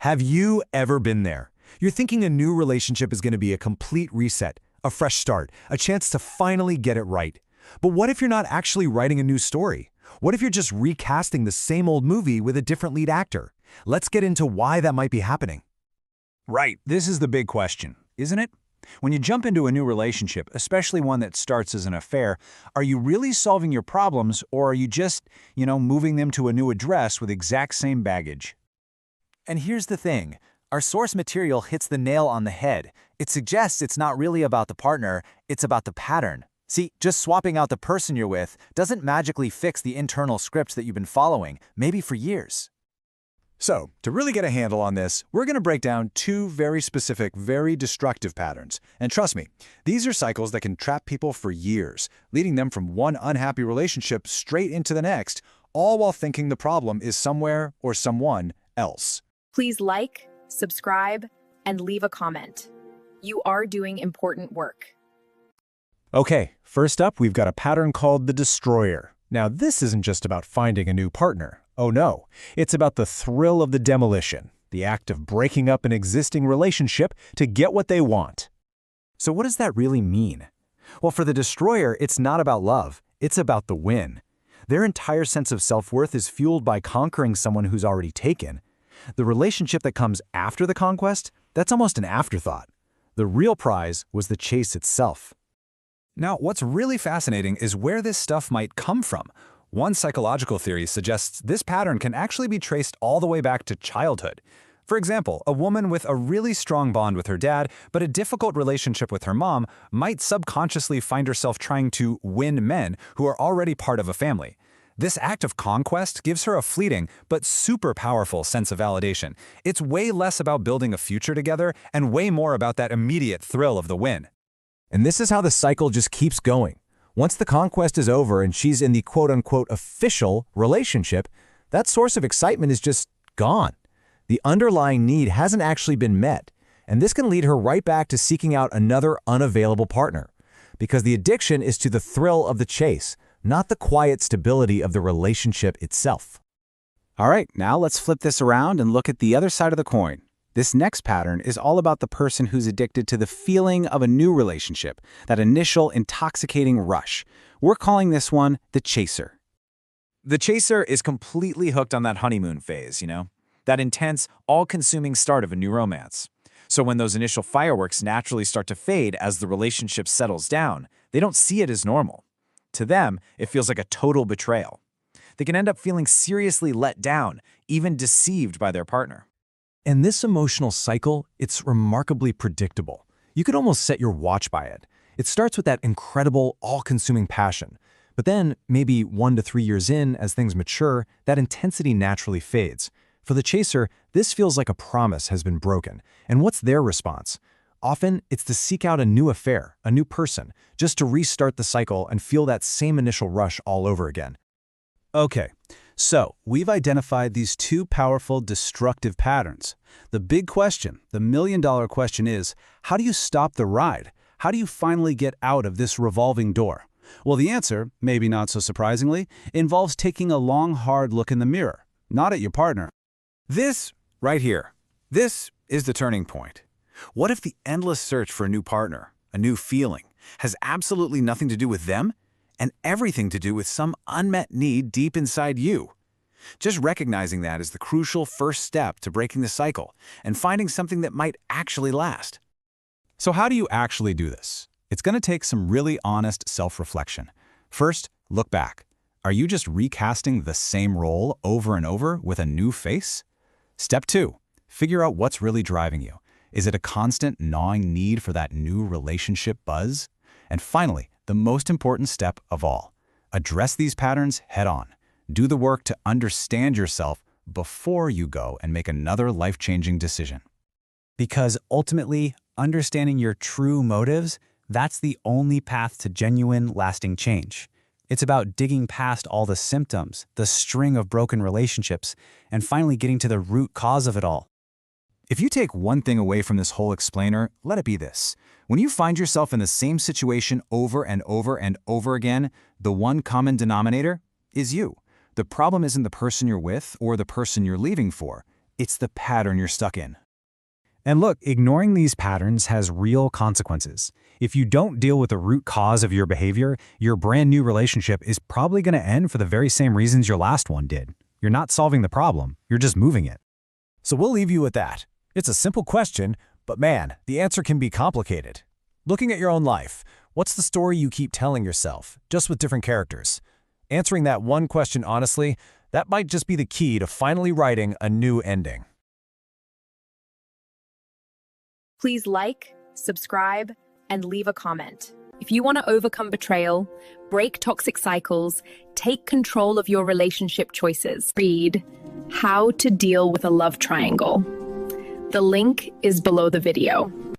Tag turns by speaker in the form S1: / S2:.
S1: Have you ever been there? You're thinking a new relationship is going to be a complete reset, a fresh start, a chance to finally get it right. But what if you're not actually writing a new story? What if you're just recasting the same old movie with a different lead actor? Let's get into why that might be happening.
S2: Right, this is the big question, isn't it? When you jump into a new relationship, especially one that starts as an affair, are you really solving your problems, or are you just, moving them to a new address with exact same baggage?
S3: And here's the thing. Our source material hits the nail on the head. It suggests it's not really about the partner, it's about the pattern. See, just swapping out the person you're with doesn't magically fix the internal scripts that you've been following, maybe for years.
S1: So, to really get a handle on this, we're going to break down two very specific, very destructive patterns. And trust me, these are cycles that can trap people for years, leading them from one unhappy relationship straight into the next, all while thinking the problem is somewhere or someone else.
S4: Please like, subscribe, and leave a comment. You are doing important work.
S1: Okay, first up, we've got a pattern called the destroyer. Now, this isn't just about finding a new partner. Oh no, it's about the thrill of the demolition, the act of breaking up an existing relationship to get what they want.
S3: So what does that really mean? Well, for the destroyer, it's not about love, it's about the win. Their entire sense of self-worth is fueled by conquering someone who's already taken. The relationship that comes after the conquest, that's almost an afterthought. The real prize was the chase itself.
S2: Now, what's really fascinating is where this stuff might come from. One psychological theory suggests this pattern can actually be traced all the way back to childhood. For example, a woman with a really strong bond with her dad, but a difficult relationship with her mom, might subconsciously find herself trying to win men who are already part of a family. This act of conquest gives her a fleeting but super powerful sense of validation. It's way less about building a future together and way more about that immediate thrill of the win.
S1: And this is how the cycle just keeps going. Once the conquest is over and she's in the quote-unquote official relationship, that source of excitement is just gone. The underlying need hasn't actually been met, and this can lead her right back to seeking out another unavailable partner, because the addiction is to the thrill of the chase, not the quiet stability of the relationship itself.
S5: All right, now let's flip this around and look at the other side of the coin. This next pattern is all about the person who's addicted to the feeling of a new relationship, that initial intoxicating rush. We're calling this one the chaser.
S3: The chaser is completely hooked on that honeymoon phase, that intense, all-consuming start of a new romance. So when those initial fireworks naturally start to fade as the relationship settles down, they don't see it as normal. To them, it feels like a total betrayal. They can end up feeling seriously let down, even deceived by their partner.
S1: And this emotional cycle, it's remarkably predictable. You could almost set your watch by it. It starts with that incredible, all-consuming passion. But then, maybe 1 to 3 years in, as things mature, that intensity naturally fades. For the chaser, this feels like a promise has been broken. And what's their response? Often, it's to seek out a new affair, a new person, just to restart the cycle and feel that same initial rush all over again.
S5: Okay, so we've identified these two powerful destructive patterns. The big question, the million-dollar question is, how do you stop the ride? How do you finally get out of this revolving door? Well, the answer, maybe not so surprisingly, involves taking a long, hard look in the mirror, not at your partner.
S2: This, right here, this is the turning point. What if the endless search for a new partner, a new feeling, has absolutely nothing to do with them and everything to do with some unmet need deep inside you? Just recognizing that is the crucial first step to breaking the cycle and finding something that might actually last.
S5: So how do you actually do this? It's going to take some really honest self-reflection. First, look back. Are you just recasting the same role over and over with a new face? Step 2, figure out what's really driving you. Is it a constant gnawing need for that new relationship buzz? And finally, the most important step of all, address these patterns head on. Do the work to understand yourself before you go and make another life-changing decision.
S3: Because ultimately, understanding your true motives, that's the only path to genuine, lasting change. It's about digging past all the symptoms, the string of broken relationships, and finally getting to the root cause of it all.
S2: If you take one thing away from this whole explainer, let it be this. When you find yourself in the same situation over and over and over again, the one common denominator is you. The problem isn't the person you're with or the person you're leaving for.
S5: It's the pattern you're stuck in. And look, ignoring these patterns has real consequences. If you don't deal with the root cause of your behavior, your brand new relationship is probably going to end for the very same reasons your last one did. You're not solving the problem, you're just moving it.
S1: So we'll leave you with that. It's a simple question, but man, the answer can be complicated. Looking at your own life, what's the story you keep telling yourself, just with different characters? Answering that one question honestly, that might just be the key to finally writing a new ending.
S4: Please like, subscribe, and leave a comment. If you want to overcome betrayal, break toxic cycles, take control of your relationship choices, read How to Deal with a Love Triangle. The link is below the video.